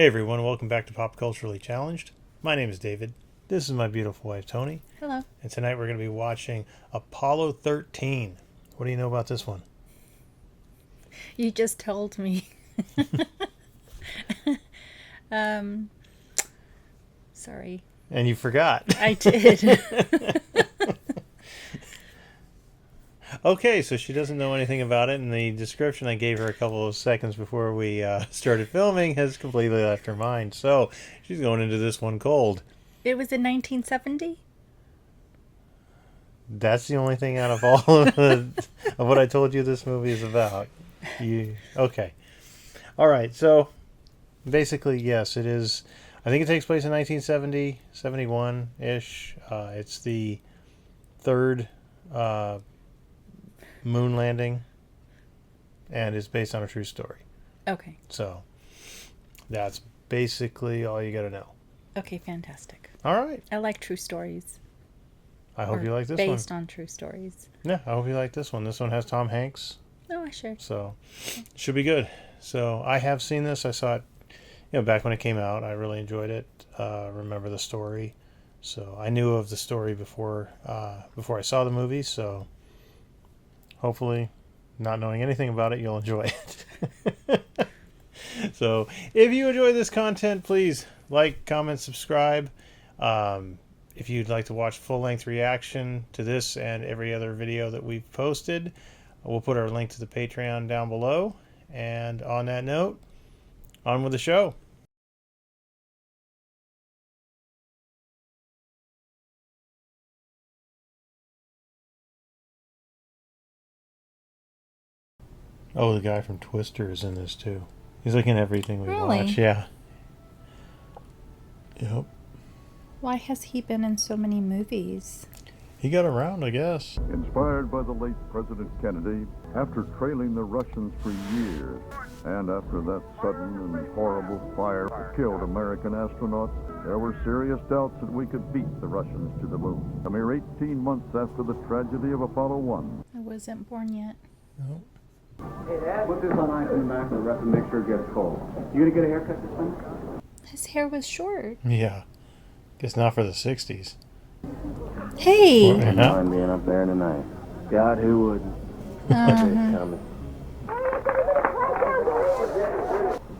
Hey everyone, welcome back to Pop Culturally Challenged. My name is David. This is my beautiful wife, Toni. Hello. And tonight we're going to be watching Apollo 13. What do you know about this one? You just told me. Sorry. And you forgot. I did. Okay, so she doesn't know anything about it, and the description I gave her a couple of seconds before we started filming has completely left her mind. So she's going into this one cold. It was in 1970? That's the only thing out of all of what I told you this movie is about. Okay. All right, so basically, yes, it is. I think it takes place in 1970, 71-ish. It's the third moon landing, and it's based on a true story. Okay. So that's basically all you got to know. Okay, fantastic. All right. I like true stories. I hope you like this one. Based on true stories. Yeah, I hope you like this one. This one has Tom Hanks. Oh, I sure. So should be good. So I have seen this. I saw it, back when it came out. I really enjoyed it. Remember the story. So I knew of the story before I saw the movie. So hopefully, not knowing anything about it, you'll enjoy it. So if you enjoy this content, please like, comment, subscribe. If you'd like to watch full-length reaction to this and every other video that we've posted, we'll put our link to the Patreon down below. And on that note, on with the show. Oh, the guy from Twister is in this too. He's like in everything we watch. Yeah. Yep. Why has he been in so many movies? He got around, I guess. Inspired by the late President Kennedy, after trailing the Russians for years, and after that sudden and horrible fire that killed American astronauts, there were serious doubts that we could beat the Russians to the moon. A mere 18 months after the tragedy of Apollo 1. I wasn't born yet. No. Hey, Dad, put this on ice in the back of the rest and make sure it gets cold. You gonna get a haircut this time? His hair was short. Yeah. Guess not for the 60s. Hey! Wouldn't mind being up there tonight. God, who wouldn't? Coming.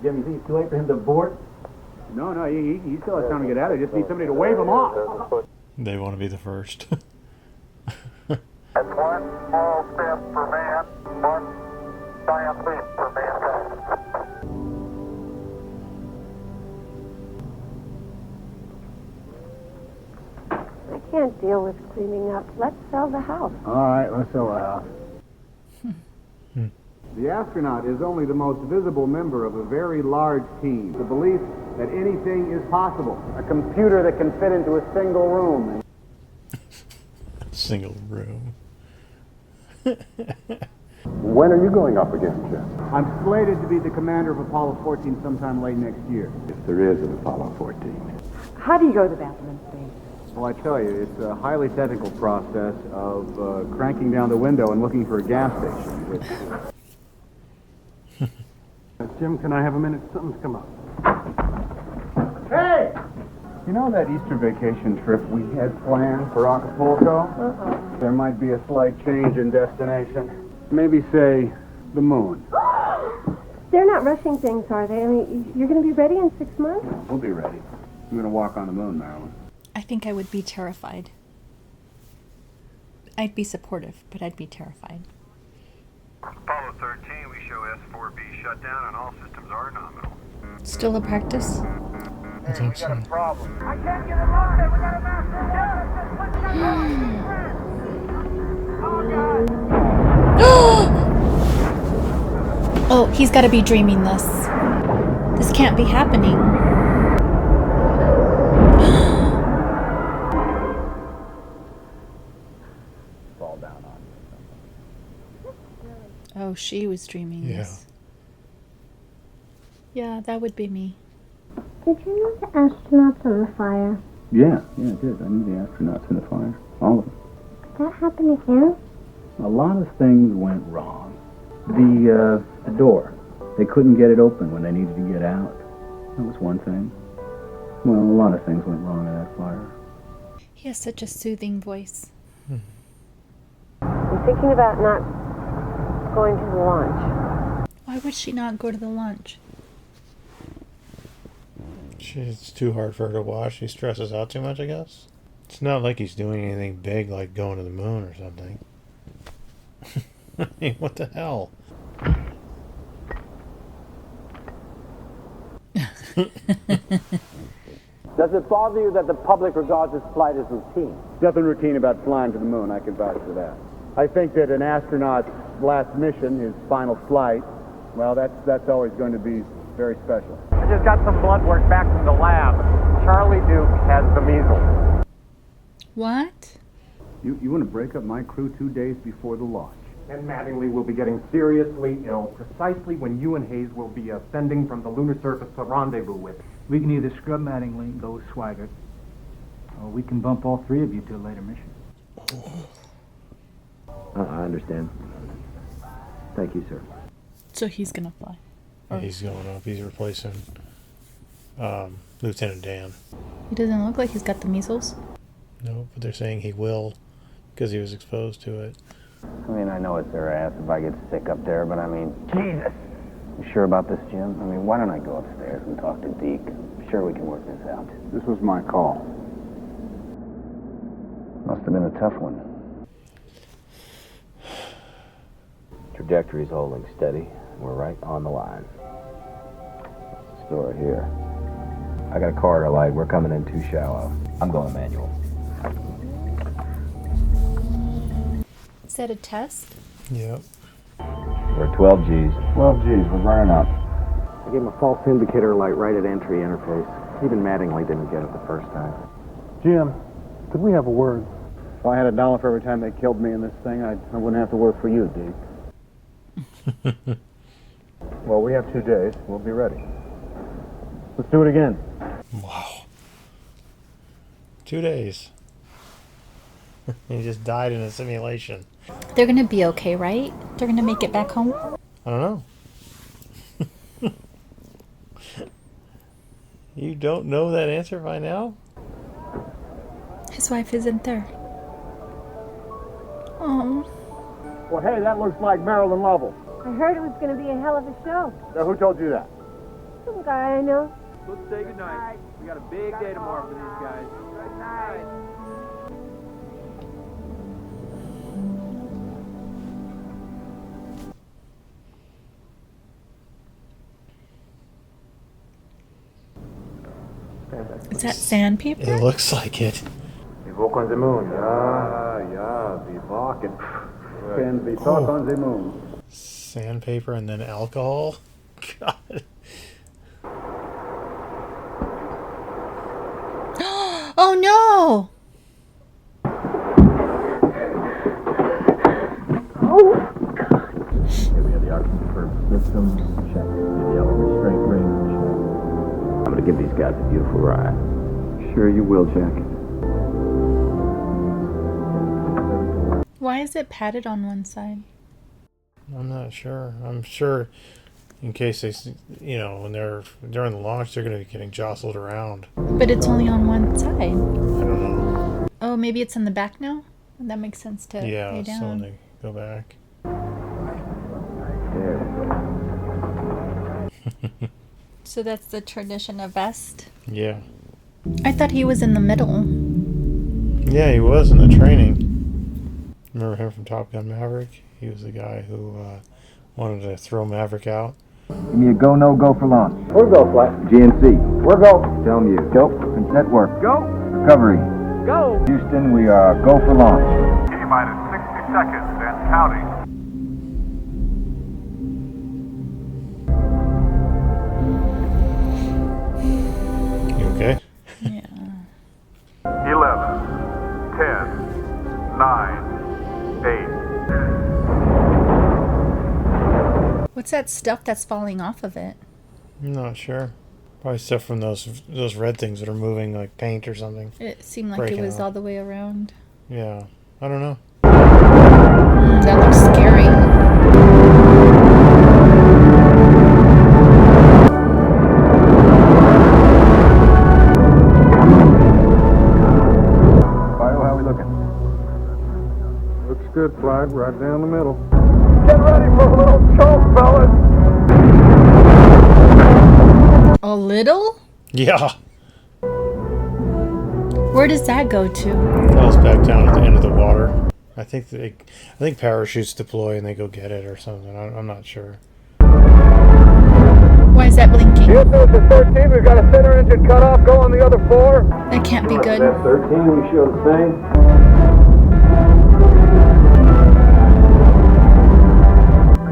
Jim, you think it's too late for him to board? No, he still has time to get out of there. Just need somebody to wave him off. They want to be the first. That's one small step for man, one giant leap for mankind. I can't deal with cleaning up. Let's sell the house. All right, let's sell the house. The astronaut is only the most visible member of a very large team. The belief that anything is possible. A computer that can fit into a single room. Single room. When are you going up again, Jim? I'm slated to be the commander of Apollo 14 sometime late next year. If there is an Apollo 14. How do you go to the bathroom in space? Well, I tell you, it's a highly technical process of cranking down the window and looking for a gas station. Which, Jim, can I have a minute? Something's come up. Hey! You know that Easter vacation trip we had planned for Acapulco? There might be a slight change in destination. Maybe, say, the moon. They're not rushing things, are they? I mean, you're going to be ready in 6 months? We'll be ready. I'm going to walk on the moon, Marilyn. I think I would be terrified. I'd be supportive, but I'd be terrified. Apollo 13, we show S4B shut down and all systems are nominal. Still a practice? I think so. Problem. I can't get it loaded. We got a master Oh, he's got to be dreaming this. This can't be happening. Fall down on you. Oh, she was dreaming Yeah. this. Yeah, that would be me. Did you know the astronauts on the fire? Yeah, it did. I knew the astronauts in the fire. All of them. Could that happen again? A lot of things went wrong. The door. They couldn't get it open when they needed to get out. That was one thing. Well, a lot of things went wrong in that fire. He has such a soothing voice. I'm thinking about not going to the launch. Why would she not go to the launch? It's too hard for her to watch. She stresses out too much, I guess. It's not like he's doing anything big like going to the moon or something. I mean, what the hell? Does it bother you that the public regards this flight as routine? Nothing routine about flying to the moon, I can vouch for that. I think that an astronaut's last mission, his final flight, well, that's always going to be very special. I just got some blood work back from the lab. Charlie Duke has the measles. What? You want to break up my crew 2 days before the launch? And Mattingly will be getting seriously ill precisely when you and Hayes will be ascending from the lunar surface to rendezvous with. We can either scrub Mattingly and go with Swigert, or we can bump all three of you to a later mission. I understand. Thank you, sir. So he's gonna fly. Yeah, he's going up. He's replacing Lieutenant Dan. He doesn't look like he's got the measles. No, but they're saying he will because he was exposed to it. I mean, I know it's their ass if I get sick up there, but I mean, Jesus! You sure about this, Jim? I mean, why don't I go upstairs and talk to Deke? I'm sure we can work this out. This was my call. Must have been a tough one. Trajectory's holding steady. We're right on the line. Store here. I got a corridor light. We're coming in too shallow. I'm going manual. Is that a test? Yep. We're 12 Gs. 12 Gs, we're running up. I gave him a false indicator light right at entry interface. Even Mattingly didn't get it the first time. Jim, could we have a word? If I had $1 for every time they killed me in this thing, I wouldn't have to work for you, Deke. Well, we have 2 days. We'll be ready. Let's do it again. Wow. 2 days. He just died in a simulation. They're gonna be okay, right? They're gonna make it back home? I don't know. You don't know that answer by now? His wife isn't there. Oh. Well, hey, that looks like Marilyn Lovell. I heard it was going to be a hell of a show. Now, who told you that? Some guy I know. Let's say goodnight. We got a big day tomorrow for these guys. Good night. Is that sandpaper? It looks like it. We walk on the moon. We walking. Can we talk on the moon? Sandpaper and then alcohol? God. Oh no! Here we have the oxygen for systems check. The yellow restraint ring check. I'm gonna give these guys a beautiful ride. Sure you will, Jack. Why is it padded on one side? I'm not sure. I'm sure in case they, when they're during the launch, they're going to be getting jostled around. But it's only on one side. I don't know. Oh, maybe it's in the back now? That makes sense to lay Yeah, so when down. they go back. So that's the tradition of vest? Yeah. I thought he was in the middle. Yeah, he was in the training. Remember him from Top Gun Maverick? He was the guy who wanted to throw Maverick out. Give me a go, no go for launch. We're go, flight. GNC. We're go. Tell me you. Go. Network. Go. Recovery. Go. Houston, we are go for launch. T-minus 60 seconds and counting. You okay? Yeah. 11, 10, 9, 8. What's that stuff that's falling off of it? I'm not sure. Probably stuff from those red things that are moving, like paint or something. It seemed like Breaking it was out. all the way around. Yeah. I don't know. That looks scary. right down the middle. Get ready for a little choke, fellas. A little? Yeah. Where does that go to? Falls back down at the end of the water. I think parachutes deploy and they go get it or something. I'm not sure. Why is that blinking? Houston, it's 13. We've got a center engine cut off. Go on the other 4. That can't be good. 13, we show the same.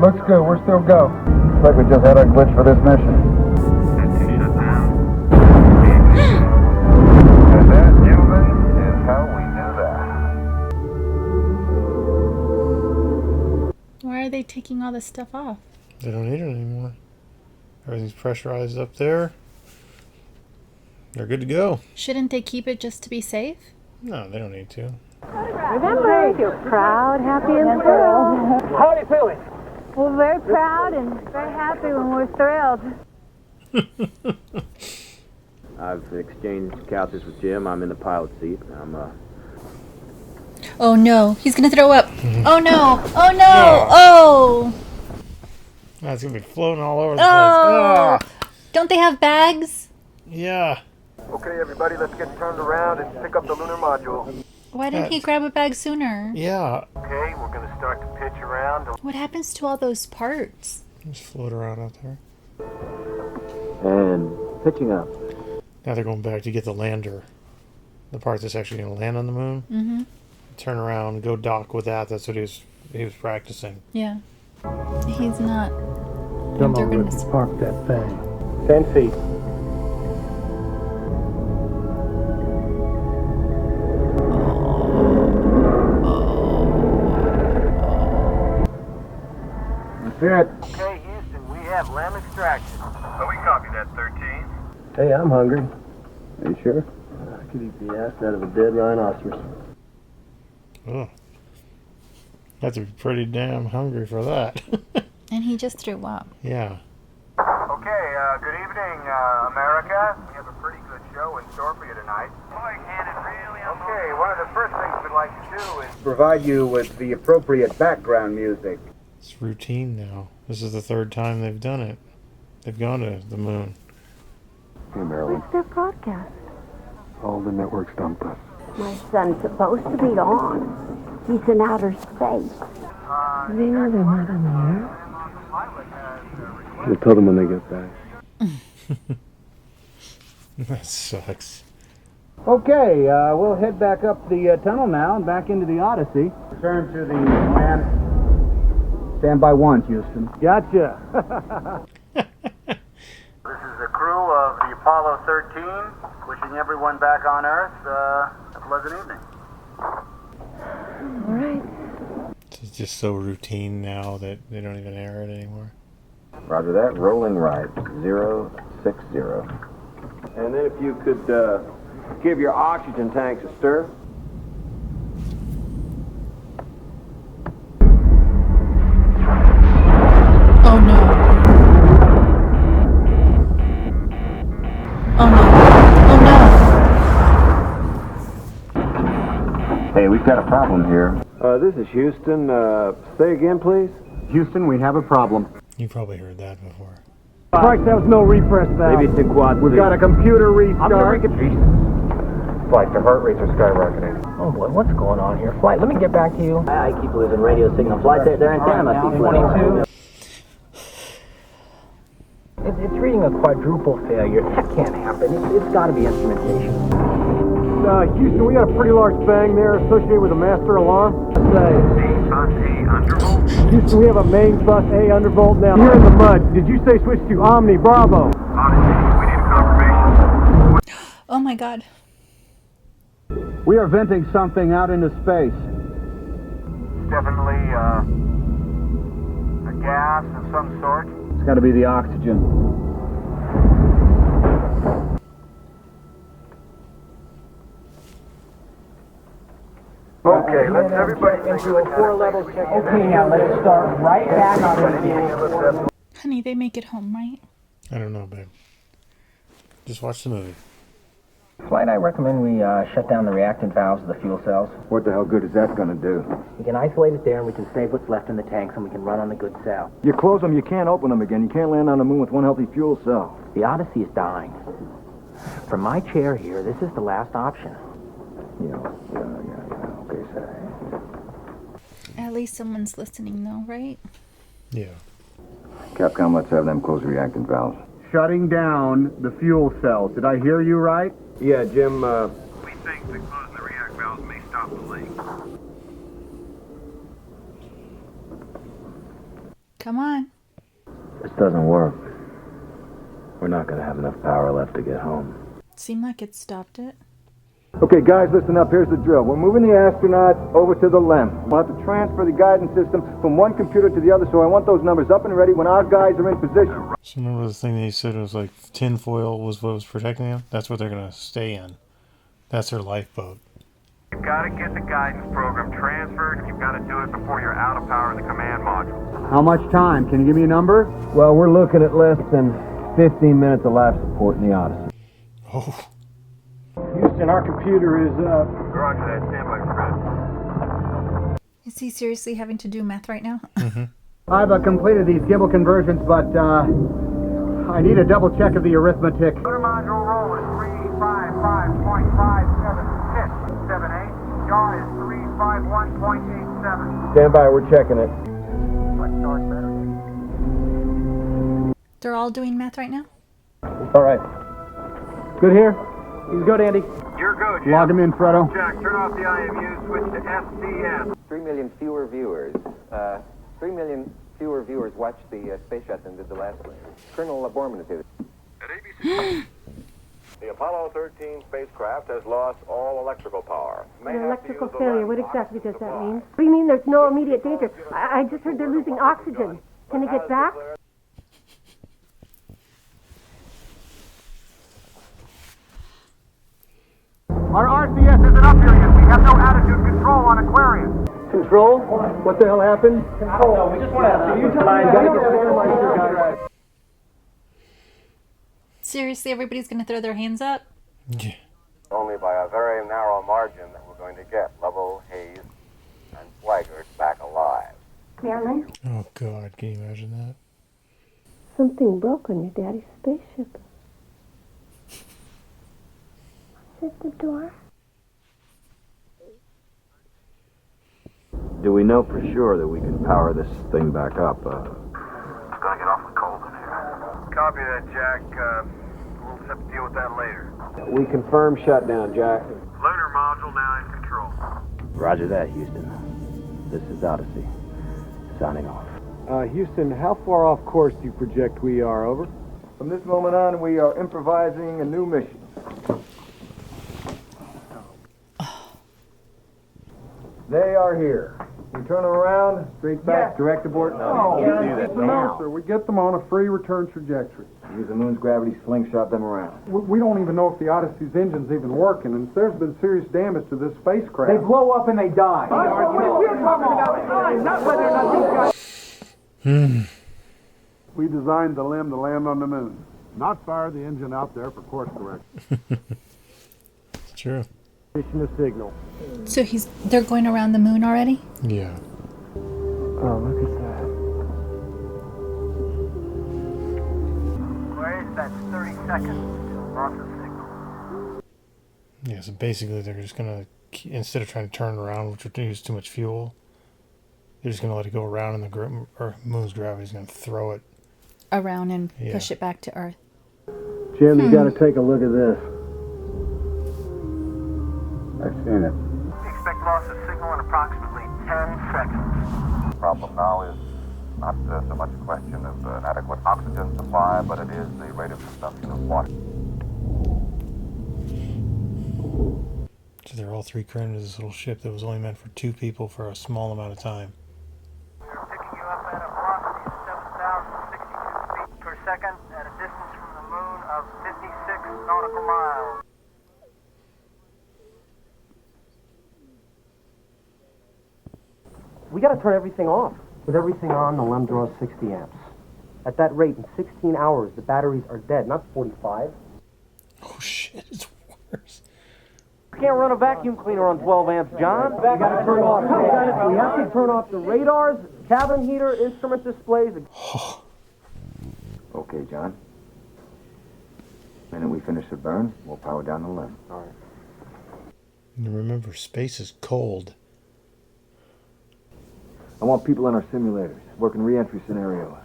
Looks good. We're still go. Looks like we just had our glitch for this mission. And that, gentlemen, is how we do that. Why are they taking all this stuff off? They don't need it anymore. Everything's pressurized up there. They're good to go. Shouldn't they keep it just to be safe? No, they don't need to. Remember, you're proud, happy, and thrilled. How are you feeling? We're very proud and very happy when we're thrilled. I've exchanged couches with Jim. I'm in the pilot seat. Oh no, he's gonna throw up. Oh no, oh no, oh! That's going to be floating all over the Oh! place. Don't they have bags? Yeah. Okay, everybody, let's get turned around and pick up the lunar module. Why didn't he grab a bag sooner? Yeah. Okay, we're going to start to pitch around. What happens to all those parts? Just float around out there. And pitching up. Now they're going back to get the lander. The part that's actually going to land on the moon. Mm-hmm. Turn around, go dock with that. That's what he was practicing. Yeah. He's not. Come they're on, gonna let's park that thing. 10 feet. That's it. Okay, Houston, we have lamb extraction. So we copy that, 13. Hey, I'm hungry. Are you sure? I could eat the ass out of a dead rhinoceros. Ugh. Have to be pretty damn hungry for that. And he just threw up. Yeah. Okay, good evening, America. We have a pretty good show in store for you tonight. Okay, one of the first things we'd like to do is Provide you with the appropriate background music. It's routine now. This is the 3rd time they've done it. They've gone to the moon. Hey, Marilyn. Where's their broadcast? All the networks dumped us. My son's supposed to be on. He's in outer space. They know they're not on the air. We'll tell them when they get back. That sucks. Okay, we'll head back up the tunnel now and back into the Odyssey. Turn to the land. Stand by 1, Houston. Gotcha. This is the crew of the Apollo 13, wishing everyone back on Earth a pleasant evening. All right. It's just so routine now that they don't even air it anymore. Roger that. Rolling right. 060. And then if you could give your oxygen tanks a stir. Oh no. Oh no. Oh no. Hey, we've got a problem here. This is Houston. Say again, please. Houston, we have a problem. You probably heard that before. Christ, that was no refresh valve. Maybe it's in quad. We've got a computer restart. Flight, the heart rates are skyrocketing. Oh boy, what's going on here? Flight, let me get back to you. I keep losing radio signal. Flight, their antenna must be 22. It's reading a quadruple failure. That can't happen. It's got to be instrumentation. Houston, we got a pretty large bang there associated with a master alarm. Let's say. Main bus A undervolt. Houston, we have a main bus A undervolt now. You're in the mud. Did you say switch to Omni Bravo? Odyssey, we need confirmation. Oh my god. We are venting something out into space. It's definitely a gas of some sort. It's got to be the oxygen. Okay, let's everybody into a 4-level check. Okay, now let's start right back on the Honey, they make it home, right? I don't know, babe. Just watch the movie. Flight, I recommend we shut down the reactant valves of the fuel cells. What the hell good is that gonna do? We can isolate it there, and we can save what's left in the tanks, and we can run on the good cell. You close them, you can't open them again. You can't land on the moon with one healthy fuel cell. The Odyssey is dying. From my chair here, this is the last option. Yeah. Okay, sir. At least someone's listening, though, right? Yeah. Capcom, let's have them close the reactant valves. Shutting down the fuel cells. Did I hear you right? Yeah, Jim, We think that closing the react valves may stop the leak. Come on. This doesn't work. We're not gonna have enough power left to get home. Seemed like it stopped it. Okay, guys, listen up. Here's the drill. We're moving the astronauts over to the LEM. We'll have to transfer the guidance system from one computer to the other, so I want those numbers up and ready when our guys are in position. So remember the thing that he said was like tinfoil was what was protecting them? That's what they're going to stay in. That's their lifeboat. You've got to get the guidance program transferred, and you've got to do it before you're out of power in the command module. How much time? Can you give me a number? Well, we're looking at less than 15 minutes of life support in the Odyssey. Oh. Houston, our computer is up. Roger that. Stand by for good. Is he seriously having to do math right now? I've completed these Gibble conversions, but I need a double check of the arithmetic. Lunar module roll is 355.5778. Yaw is 351.87. Stand by, we're checking it. They're all doing math right now? All right. Good here? He's good, Andy. You're good, Jim. Log him in, Fredo. Jack, turn off the IMU, switch to SCS. 3 million fewer viewers. 3 million fewer viewers watched the space shuttle than did the last one. Colonel Borman is here. At ABC. The Apollo 13 spacecraft has lost all electrical power. An electrical failure, what exactly does that mean? What do you mean there's no immediate danger? I just heard they're losing oxygen. Can they get back? Our RCS isn't up here yet. We have no attitude control on Aquarius. Control? What the hell happened? No, we just want to see you Seriously, everybody's going to throw their hands up? Yeah. Only by a very narrow margin that we're going to get Lovell, Hayes, and Swigert back alive. Marilyn, Oh, God. Can you imagine that? something broke on your daddy's spaceship. Was it the door? Do we know for sure that we can power this thing back up? It's gonna get awfully cold in here. Copy that, Jack. We'll just have to deal with that later. We confirm shutdown, Jack. Lunar module now in control. Roger that, Houston. This is Odyssey. Signing off. Houston, how far off course do you project we are, over? From this moment on, we are improvising a new mission. They are here. We turn them around, straight back, direct abort. No, we can't do that now. Sir, we get them on a free return trajectory. Use the moon's gravity slingshot them around. We don't even know if the Odyssey's engine's even working, and there's been serious damage to this spacecraft. They blow up and they die. We're talking about time, not whether or not these guys... We designed the LEM to land on the moon, not fire the engine out there for course correction. It's true. Mission a signal. So they're going around the moon already? Yeah. Oh, look at that. Wait, that's 30 seconds. Loss of signal. Yeah, so basically they're just going to, instead of trying to turn around, which would use too much fuel, they're just going to let it go around, and the moon's gravity is going to throw it Around and push it back to Earth. Jim, you got to take a look at this. I've seen it. We expect loss of signal in approximately 10 seconds. The problem now is not so much a question of an adequate oxygen supply, but it is the rate of consumption of water. So they're all three crammed into this little ship that was only meant for two people for a small amount of time. We're picking you up at a velocity of 7,062 feet per second at a distance from the moon of 56 nautical miles. We got to turn everything off. With everything on, the LEM draws 60 amps. At that rate, in 16 hours, the batteries are dead, not 45. Oh, shit. You can't run a vacuum cleaner on 12 amps, John. We gotta turn off. We have to turn off the radars, cabin heater, instrument displays. Okay, John. The minute we finish the burn, we'll power down the limb. All right. And remember, space is cold. I want people in our simulators, working re-entry scenarios.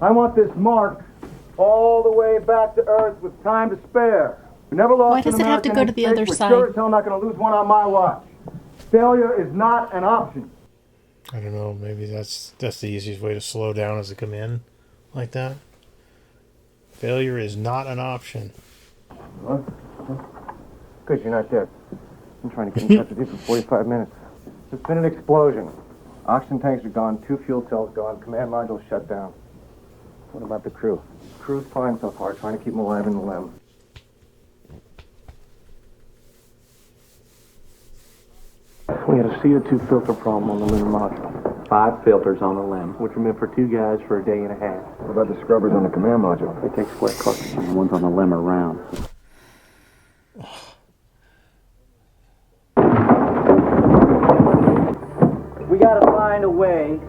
I want this mark all the way back to Earth with time to spare. We never lost Why does an it have to American go to the in other space. side? We're sure as hell not going to lose one on my watch. Failure is not an option. I don't know, maybe that's the easiest way to slow down is to come in like that. Failure is not an option. What? Good, you're not dead. I'm trying to get in touch with you for 45 minutes. There's been an explosion. Oxygen tanks are gone, 2 fuel cells gone, command module shut down. What about the crew? Crew's fine so far, trying to keep them alive in the limb. We had a CO2 filter problem on the lunar module. 5 filters on the limb. Which were meant for 2 guys for a day and a half. What about the scrubbers on the command module? They take square cartridges. The ones on the limb are round. We gotta find a way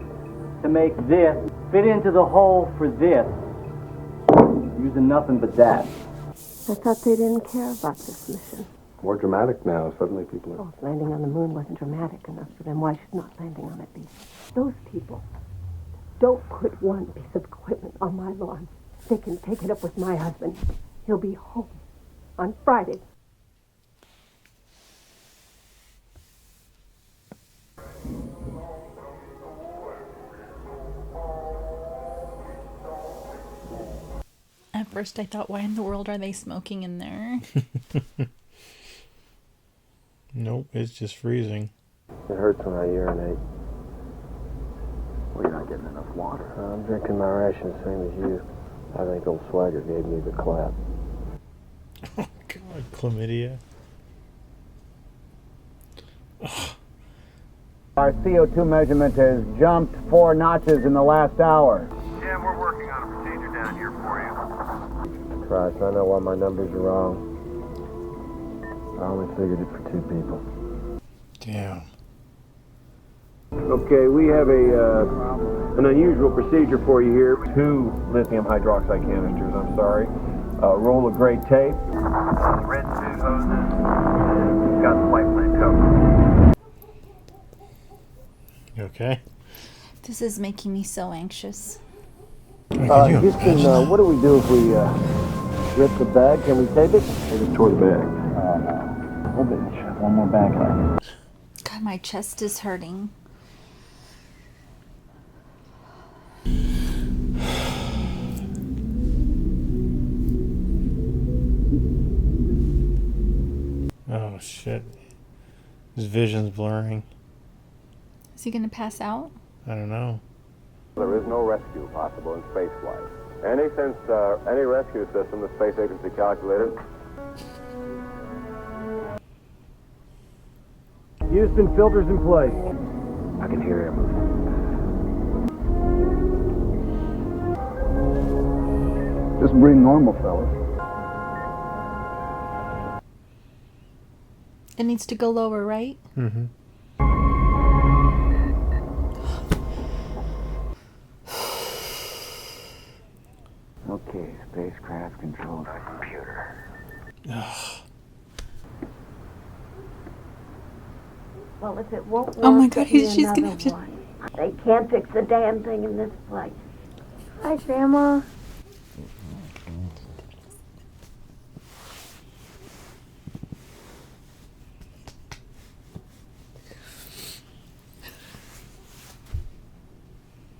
to make this fit into the hole for this. Using nothing but that. I thought they didn't care about this mission. More dramatic now. Suddenly people are... Oh, if landing on the moon wasn't dramatic enough for them, why should not landing on it be? Those people don't put one piece of equipment on my lawn. They can take it up with my husband. He'll be home on Friday. At first I thought, why in the world are they smoking in there? Nope, it's just freezing. It hurts when I urinate. Well, you're not getting enough water. I'm drinking my ration, same as you. I think old Swagger gave me the clap. Oh, God, chlamydia. Our CO2 measurement has jumped 4 notches in the last hour. Yeah, we're working on a procedure down here for you. Christ, I know why my numbers are wrong. I only figured it for 2 people. Damn. Okay, we have an unusual procedure for you here. 2 lithium hydroxide canisters, I'm sorry. A roll of gray tape. Red suit hoses. Got the white plant cover. You okay? This is making me so anxious. Houston, what do we do if we rip the bag? Can we tape it? I just tore the bag. Oh, bitch. One more bag left. God, my chest is hurting. Oh, shit. His vision's blurring. Is he gonna pass out? I don't know. There is no rescue possible in spaceflight. Any rescue system the space agency calculated. Houston, filters in place. I can hear air moving. Just breathe normal, fellas. It needs to go lower, right? Mm-hmm. Okay, spacecraft controlled by computer. Well, if it won't work, Oh my God, there'll be she's gonna another have to... one. They can't fix the damn thing in this place. Hi, Grandma.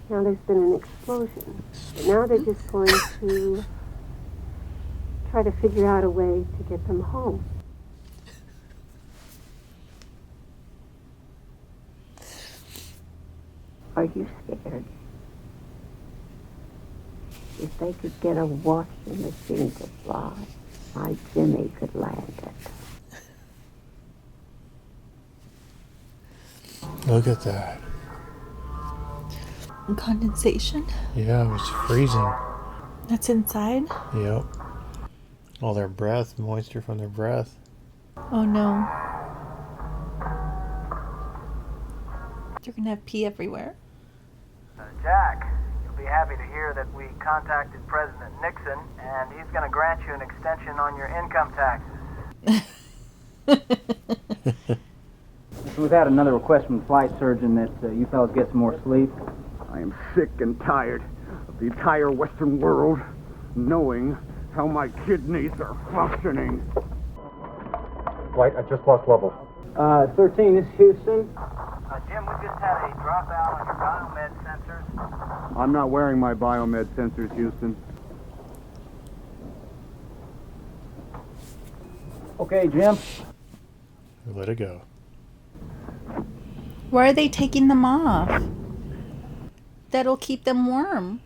Now there's been an explosion. But now they're just going to try to figure out a way to get them home. Are you scared? If they could get a washing machine to fly, my Jimmy could land it. Look at that. Condensation? Yeah, it was freezing. That's inside? Yep. All their breath, moisture from their breath. Oh no. You're gonna have pee everywhere. Jack, you'll be happy to hear that we contacted President Nixon, and he's going to grant you an extension on your income taxes. We've had another request from the flight surgeon that you fellas get some more sleep. I am sick and tired of the entire Western world knowing how my kidneys are functioning. Flight, I just lost level. 13, this is Houston. Jim, we just had a dropout on your biomed sensors. I'm not wearing my biomed sensors, Houston. Okay, Jim. Let it go. Why are they taking them off? That'll keep them warm.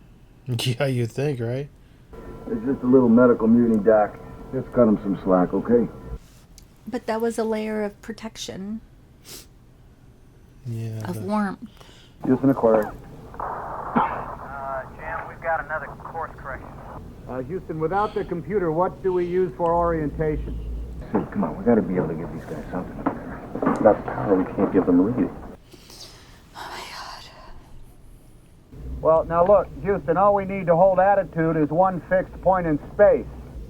Yeah, you'd think, right? It's just a little medical mutiny, Doc. Just cut him some slack, okay? But that was a layer of protection. Yeah. Of warmth. Houston Aquarius. Jim, we've got another course correction. Houston, without the computer, what do we use for orientation? Sid, come on, we gotta be able to give these guys something up there. Without power, we can't give them reading. Well, now look, Houston, all we need to hold attitude is one fixed point in space.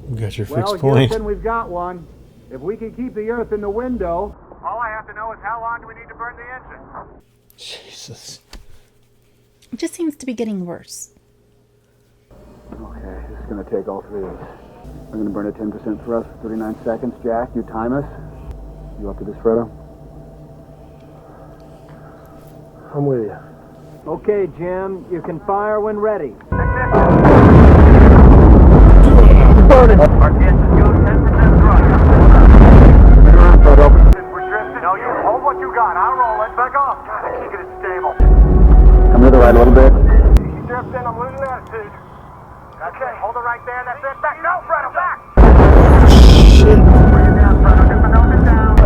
You got your Well, fixed point. Houston, we've got one. If we can keep the Earth in the window... All I have to know is how long do we need to burn the engine? Jesus. It just seems to be getting worse. Okay, this is going to take all three of us. We're going to burn at 10% thrust for 39 seconds. Jack, you time us. You up to this, Fredo? I'm with you. Okay, Jim, you can fire when ready. Burning! Our chances go 10% thrust. Fredo. We're drifting. No, you hold what you got. I'll roll it. Back off. God, I can't get it stable. Come to the right a little bit. You drifting. I'm losing attitude. Okay, hold it right there. That's it. Back. No, Fredo, back. Shit. Bring it down, Fredo. Get the nose down.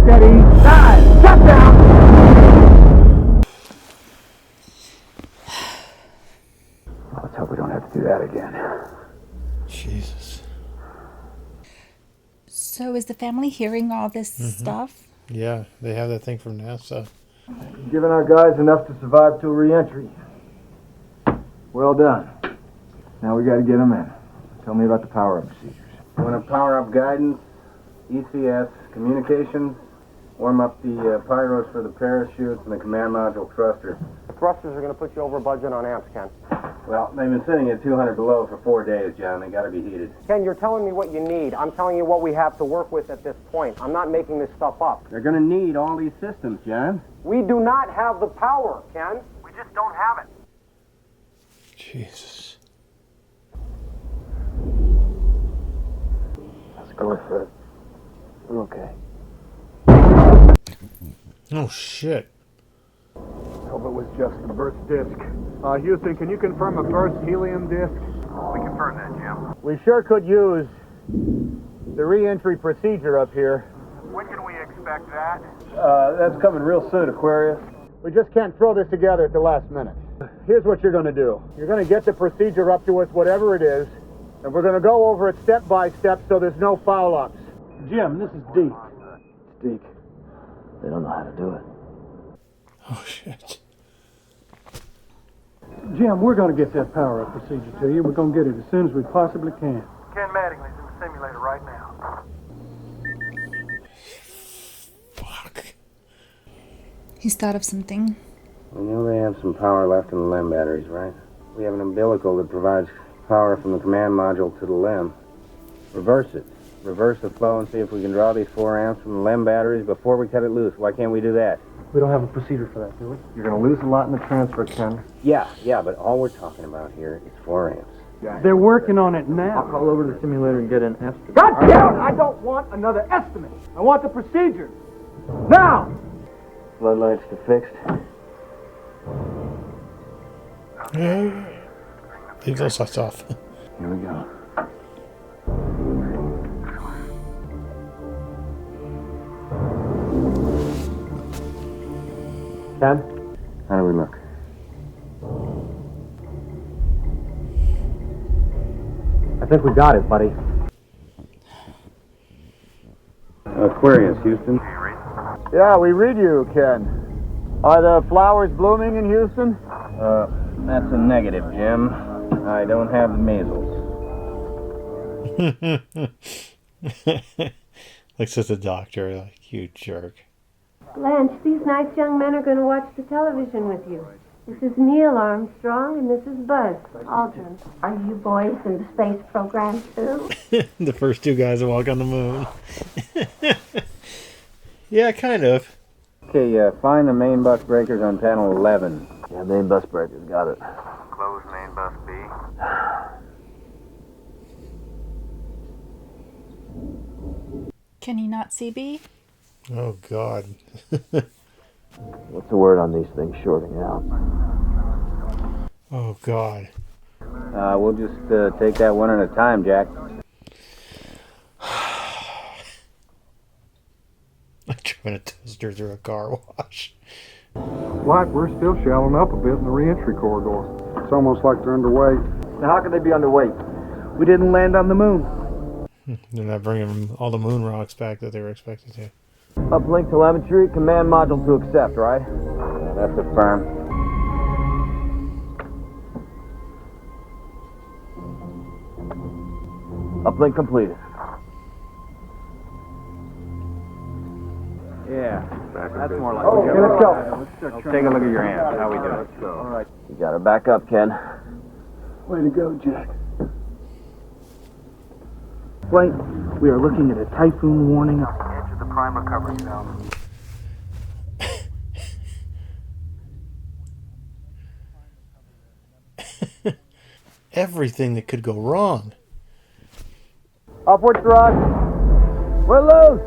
Steady. Dive. Shut down. Let's hope we don't have to do that again. Jesus. So is the family hearing all this stuff? Yeah, they have that thing from NASA. Giving our guys enough to survive till re-entry. Well done. Now we got to get them in. Tell me about the power-up procedures. You want to power up guidance, ECS, communications, warm up the pyros for the parachutes and the command module thruster. The thrusters are going to put you over budget on amps, Ken. Well, they've been sitting at 200 below for 4 days, John. They got to be heated. Ken, you're telling me what you need. I'm telling you what we have to work with at this point. I'm not making this stuff up. They're going to need all these systems, John. We do not have the power, Ken. We just don't have it. Jesus. Let's go for it. We're okay. Oh, shit. Hope it was just a burst disk. Houston, can you confirm a burst helium disk? We confirm that, Jim. We sure could use the re-entry procedure up here. When can we expect that? That's coming real soon, Aquarius. We just can't throw this together at the last minute. Here's what you're going to do. You're going to get the procedure up to us, whatever it is, and we're going to go over it step by step so there's no foul-ups. Jim, this is Deke. Deke, they don't know how to do it. Oh, shit. Jim, we're going to get that power-up procedure to you. We're going to get it as soon as we possibly can. Ken Mattingly's in the simulator right now. Fuck. He's thought of something. We know they have some power left in the LEM batteries, right? We have an umbilical that provides power from the command module to the LEM. Reverse it. Reverse the flow and see if we can draw these 4 amps from the LEM batteries before we cut it loose. Why can't we do that? We don't have a procedure for that, do we? You're going to lose a lot in the transfer, Ken. Yeah, but all we're talking about here is 4 amps. They're working on it now. I'll call over to the simulator and get an estimate. God damn it! I don't want another estimate. I want the procedure. Now! Floodlights to fixed. Leave those lights off. Here we go. Ken? How do we look? I think we got it, buddy. Aquarius, Houston. Yeah, we read you, Ken. Are the flowers blooming in Houston? That's a negative, Jim. I don't have the measles. Looks at the doctor like, you jerk. Blanche, these nice young men are going to watch the television with you. This is Neil Armstrong, and this is Buzz Aldrin. Are you boys in the space program, too? The first two guys that walk on the moon. Yeah, kind of. Okay, find the main bus breakers on panel 11. Yeah, main bus breakers, got it. Close main bus B. Can he not see B? Oh, God. What's the word on these things shorting out? Oh, God. We'll just take that one at a time, Jack. I'm trying to toaster through a car wash. Flight, we're still shallowing up a bit in the re-entry corridor. It's almost like they're underway. Now, how can they be underweight? We didn't land on the moon. They're not bringing all the moon rocks back that they were expected to. Uplink telemetry, command module to accept, right? Yeah, that's affirmed. Uplink completed. Yeah, that's more like it. Okay, let's go. Let's take a look at your hands. How we doing? Let's go. All right. You got her back up, Ken. Way to go, Jack. Flight, we are looking at a typhoon warning. Edge of the prime recovery zone. Everything that could go wrong. Upward thrust. We're loose.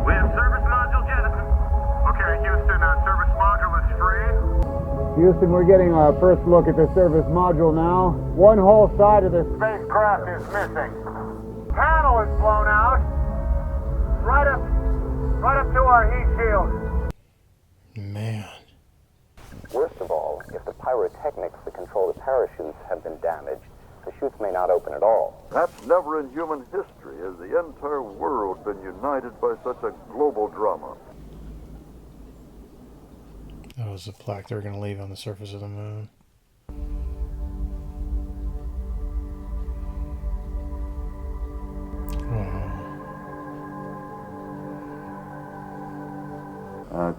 We have service module jettison. Okay, Houston, service module is free. Houston, we're getting our first look at the service module now. One whole side of the Spacecraft is missing. Panel is blown out. Right up to our heat shield. Man. Worst of all, if the pyrotechnics that control the parachutes have been damaged, the chutes may not open at all. Perhaps never in human history has the entire world been united by such a global drama. That was the plaque they were going to leave on the surface of the moon.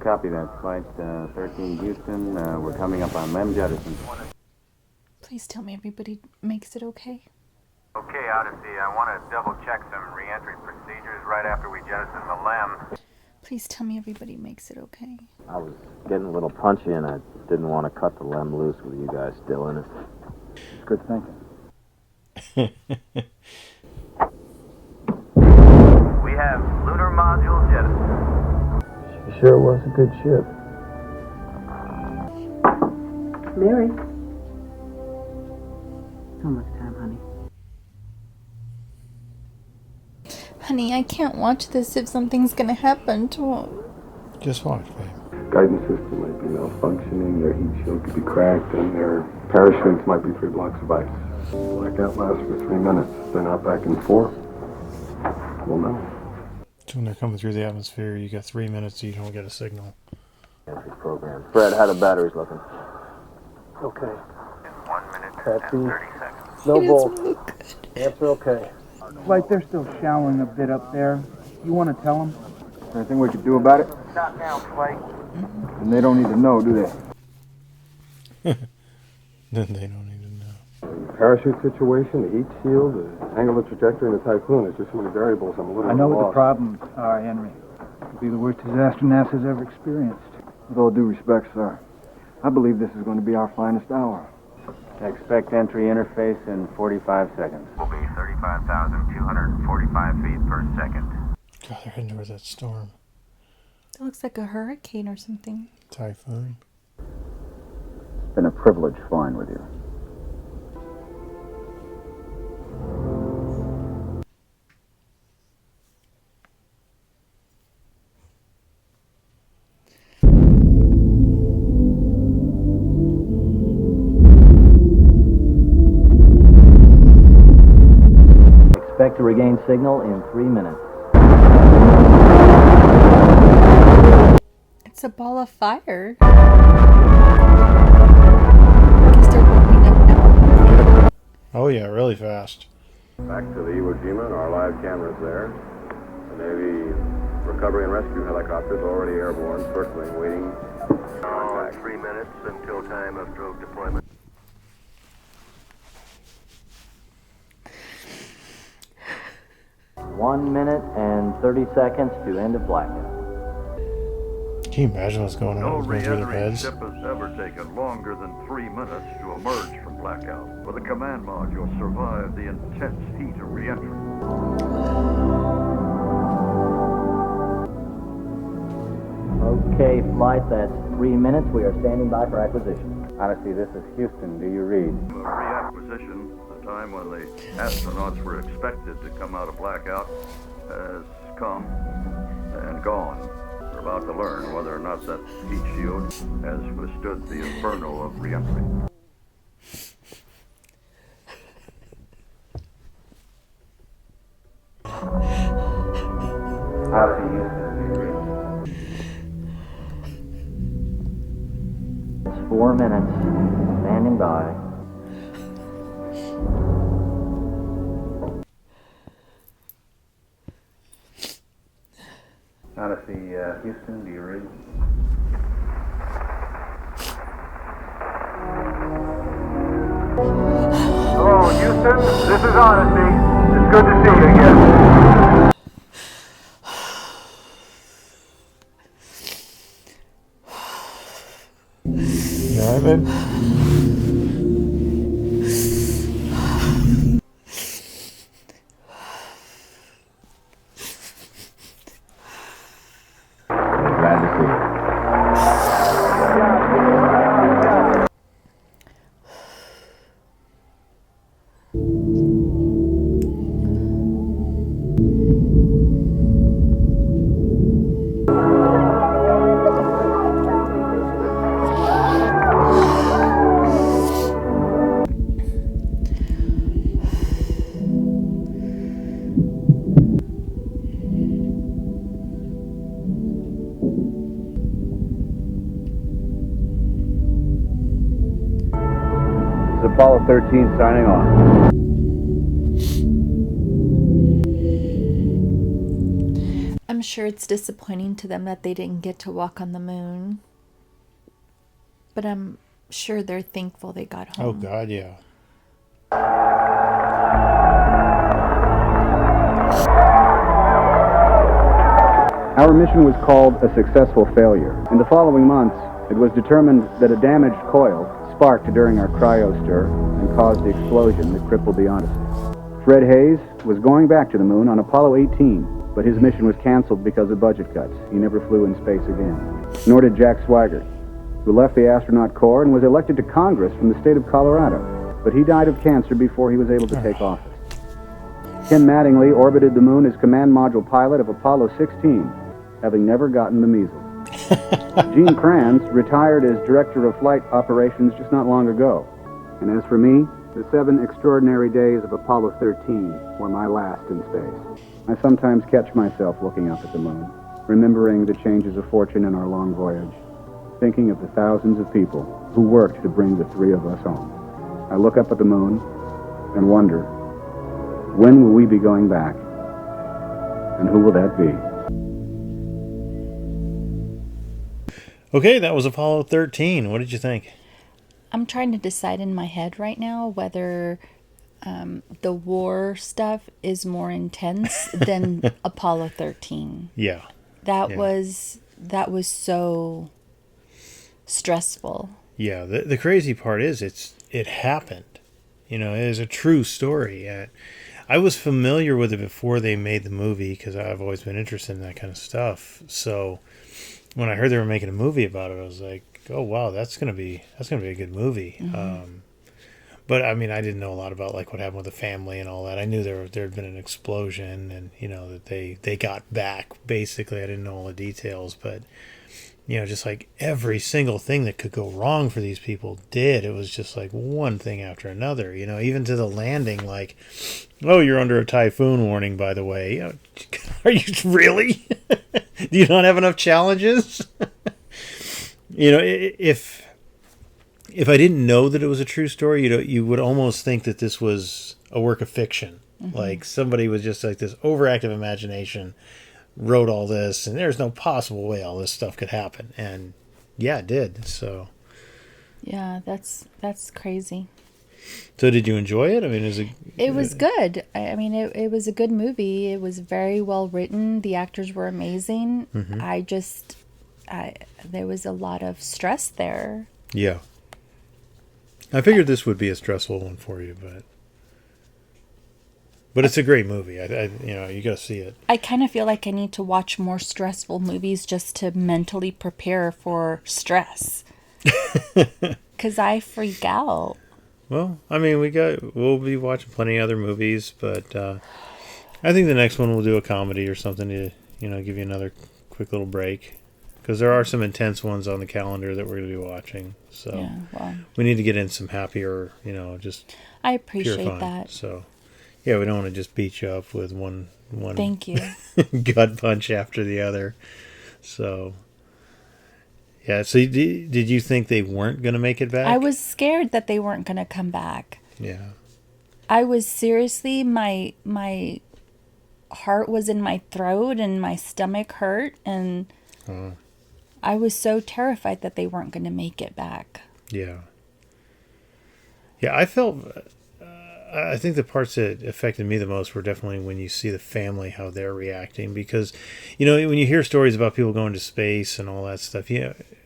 Copy that. Flight 13 Houston. We're coming up on Lem Jettison. Please tell me everybody makes it okay. Okay, Odyssey, I want to double check some re-entry procedures right after we jettison the LEM. Please tell me everybody makes it okay. I was getting a little punchy and I didn't want to cut the Lem loose with you guys still in it. It's good thinking. We have lunar module jettison. She sure was a good ship. Mary. How much time, honey? Honey, I can't watch this if something's gonna happen to him. Just watch, babe. Guidance system might be malfunctioning, their heat shield could be cracked, and their parachutes might be 3 blocks of ice. Blackout lasts for 3 minutes. If they're not back in 4, we'll know. So when they're coming through the atmosphere, you got 3 minutes so you don't get a signal. Entry program. Fred, how the batteries looking? Okay. 1 minute Copy. and 30 seconds. No bolts. Amps are okay. Flight, they're still showering a bit up there. You want to tell them? Anything we could do about it? Stop now, Flight. And they don't need to know, do they? Then they don't even know. The parachute situation, the heat shield, the angle of trajectory, and the typhoon. There's just so many variables. I'm a little I know what the lost. problems are, Henry. It'll be the worst disaster NASA's ever experienced. With all due respect, sir, I believe this is going to be our finest hour. Expect entry interface in 45 seconds. Will be 35,245 feet per second. God, they're heading towards that storm. It looks like a hurricane or something. Typhoon. It's been a privilege flying with you. Expect to regain signal in 3 minutes. it's a ball of fire. I guess they're warming up now. Oh yeah, really fast. Back to the Iwo Jima, our live cameras there. The Navy recovery and rescue helicopters already airborne, circling, waiting. 3 minutes until time of drogue deployment. One minute and 30 seconds to end of blackout. Can you imagine what's going No on going through their re-entering heads? ship has ever taken longer than 3 minutes to emerge from blackout. Will the command module survive the intense heat of re-entry? Okay, flight, that's 3 minutes. We are standing by for acquisition. Odyssey, this is Houston. Do you read? Reacquisition, the time when the astronauts were expected to come out of blackout, has come and gone. We're about to learn whether or not that heat shield has withstood the inferno of re-entry. Odyssey, Houston. It's 4 minutes. Standing by. Odyssey, Houston, do you read? Hello, Houston. This is Odyssey. It's good to see you again. Ivan? Glad to see you. Apollo 13 signing off. I'm sure it's disappointing to them that they didn't get to walk on the moon. But I'm sure they're thankful they got home. Oh God, yeah. Our mission was called a successful failure. In the following months, it was determined that a damaged coil sparked during our cryostir and caused the explosion that crippled the Odyssey. Fred Hayes was going back to the moon on Apollo 18, but his mission was canceled because of budget cuts. He never flew in space again. Nor did Jack Swigert, who left the astronaut corps and was elected to Congress from the state of Colorado, but he died of cancer before he was able to take office. Ken Mattingly orbited the moon as command module pilot of Apollo 16, having never gotten the measles. Gene Kranz retired as director of flight operations just not long ago. And as for me, the 7 extraordinary days of Apollo 13 were my last in space. I sometimes catch myself looking up at the moon, remembering the changes of fortune in our long voyage, thinking of the thousands of people who worked to bring the 3 of us home. I look up at the moon and wonder, when will we be going back? And who will that be? Okay, that was Apollo 13. What did you think? I'm trying to decide in my head right now whether the war stuff is more intense than Apollo 13. Yeah. That was so stressful. Yeah, the crazy part is it happened. You know, it is a true story. I was familiar with it before they made the movie because I've always been interested in that kind of stuff. So when I heard they were making a movie about it, I was like, "Oh wow, that's gonna be a good movie." Mm-hmm. But I mean, I didn't know a lot about like what happened with the family and all that. I knew there had been an explosion, and you know that they got back. Basically, I didn't know all the details, but you know, just like every single thing that could go wrong for these people did. It was just like one thing after another. You know, even to the landing, like, "Oh, you're under a typhoon warning, by the way." You know, are you really? Do you not have enough challenges? You know, if I didn't know that it was a true story, you would almost think that this was a work of fiction. Mm-hmm. Like somebody was just like this overactive imagination wrote all this, and there's no possible way all this stuff could happen. And yeah, it did. So Yeah, that's crazy. So did you enjoy it? I mean, It was good. I mean, it was a good movie. It was very well written. The actors were amazing. Mm-hmm. There was a lot of stress there. Yeah. I figured this would be a stressful one for you, but it's a great movie. You got to see it. I kind of feel like I need to watch more stressful movies just to mentally prepare for stress. Because I freak out. Well, I mean, we'll be watching plenty of other movies, but I think the next one we'll do a comedy or something to, give you another quick little break. Because there are some intense ones on the calendar that we're going to be watching. So yeah, well, we need to get in some happier, just I pure appreciate fun. that. So yeah, we don't want to just beat you up with one Thank you. gut punch after the other. So yeah, so did you think they weren't going to make it back? I was scared that they weren't going to come back. Yeah. I was seriously, my heart was in my throat and my stomach hurt, and I was so terrified that they weren't going to make it back. Yeah. Yeah, I think the parts that affected me the most were definitely when you see the family, how they're reacting. Because, when you hear stories about people going to space and all that stuff,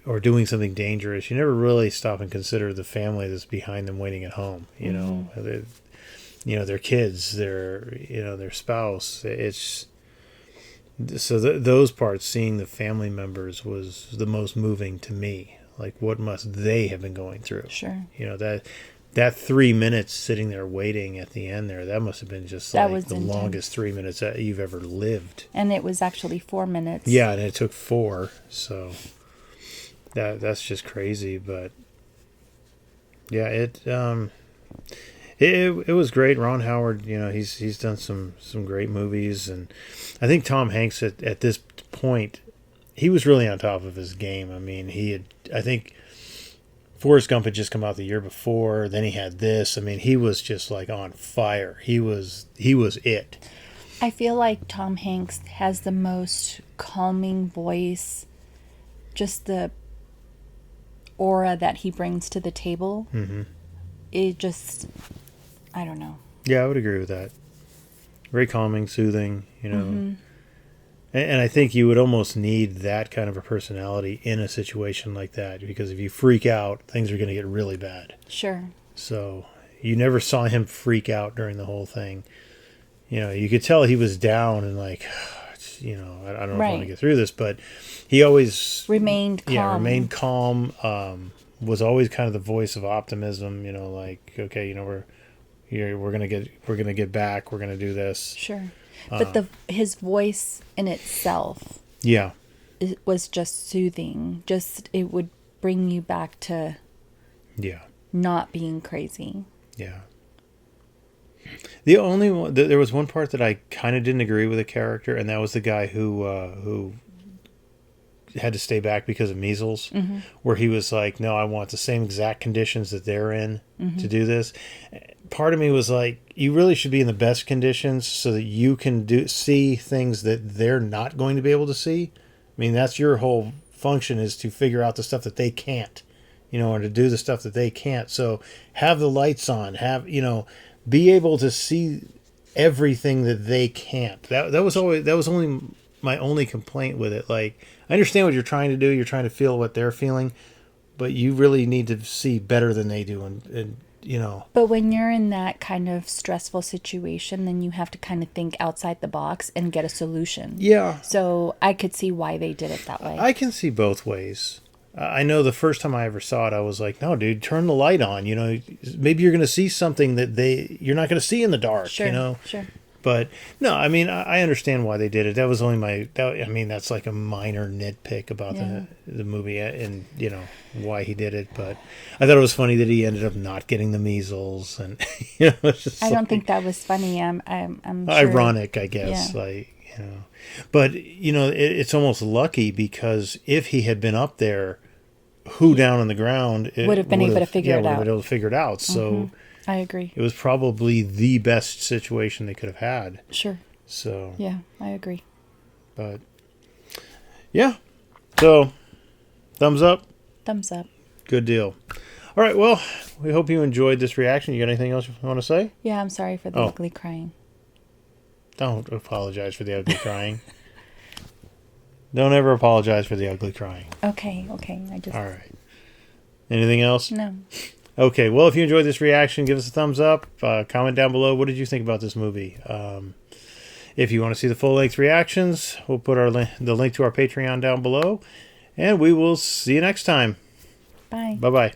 or doing something dangerous, you never really stop and consider the family that's behind them waiting at home. Their kids, their spouse. Those parts, seeing the family members, was the most moving to me. Like, what must they have been going through? Sure. That 3 minutes sitting there waiting at the end there, that must have been just like the intense. longest 3 minutes that you've ever lived. And it was actually 4 minutes. Yeah, and it took 4, so that's just crazy. But yeah, it was great. Ron Howard, he's done some great movies, and I think Tom Hanks at this point, he was really on top of his game. I mean, I think Forrest Gump had just come out the year before. Then he had this. I mean, he was just like on fire. He was it. I feel like Tom Hanks has the most calming voice. Just the aura that he brings to the table. Mm-hmm. It just, I don't know. Yeah, I would agree with that. Very calming, soothing, Mm-hmm. And I think you would almost need that kind of a personality in a situation like that, because if you freak out, things are going to get really bad. Sure. So you never saw him freak out during the whole thing. You could tell he was down and like, I don't know if I want to get through this, but he always remained calm. Yeah, remained calm. Was always kind of the voice of optimism. Like, okay, we're gonna get back. We're gonna do this. Sure. But his voice in itself, yeah, it was just soothing. Just it would bring you back to, not being crazy. Yeah. The only one, there was one part that I kind of didn't agree with the character, and that was the guy who had to stay back because of measles, mm-hmm. where he was like, "No, I want the same exact conditions that they're in mm-hmm. to do this." Part of me was like, you really should be in the best conditions so that you can see things that they're not going to be able to see. I mean, that's your whole function, is to figure out the stuff that they can't, or to do the stuff that they can't. So have the lights on, be able to see everything that they can't. That was only my only complaint with it. Like, I understand what you're trying to do. You're trying to feel what they're feeling, but you really need to see better than they do. And But when you're in that kind of stressful situation, then you have to kind of think outside the box and get a solution. Yeah. So I could see why they did it that way. I can see both ways. I know the first time I ever saw it, I was like, no, dude, turn the light on. Maybe you're going to see something that you're not going to see in the dark, Sure. But no, I mean, I understand why they did it. That was only that's like a minor nitpick about the movie and, why he did it. But I thought it was funny that he ended up not getting the measles. And, it's just I don't think that was funny. I'm sure. Ironic, I guess. Yeah. But, it's almost lucky, because if he had been up there, who down on the ground would have been able to figure it would have out. been able to figure it out. So I agree. it was probably the best situation they could have had. Sure. So yeah, I agree. But yeah, so thumbs up. Thumbs up. Good deal. All right. Well, we hope you enjoyed this reaction. You got anything else you want to say? Yeah, I'm sorry for the ugly crying. Don't apologize for the ugly crying. Don't ever apologize for the ugly crying. Okay. All right. Anything else? No. Okay. Well, if you enjoyed this reaction, give us a thumbs up. Comment down below. What did you think about this movie? If you want to see the full-length reactions, we'll put the link to our Patreon down below. And we will see you next time. Bye. Bye-bye.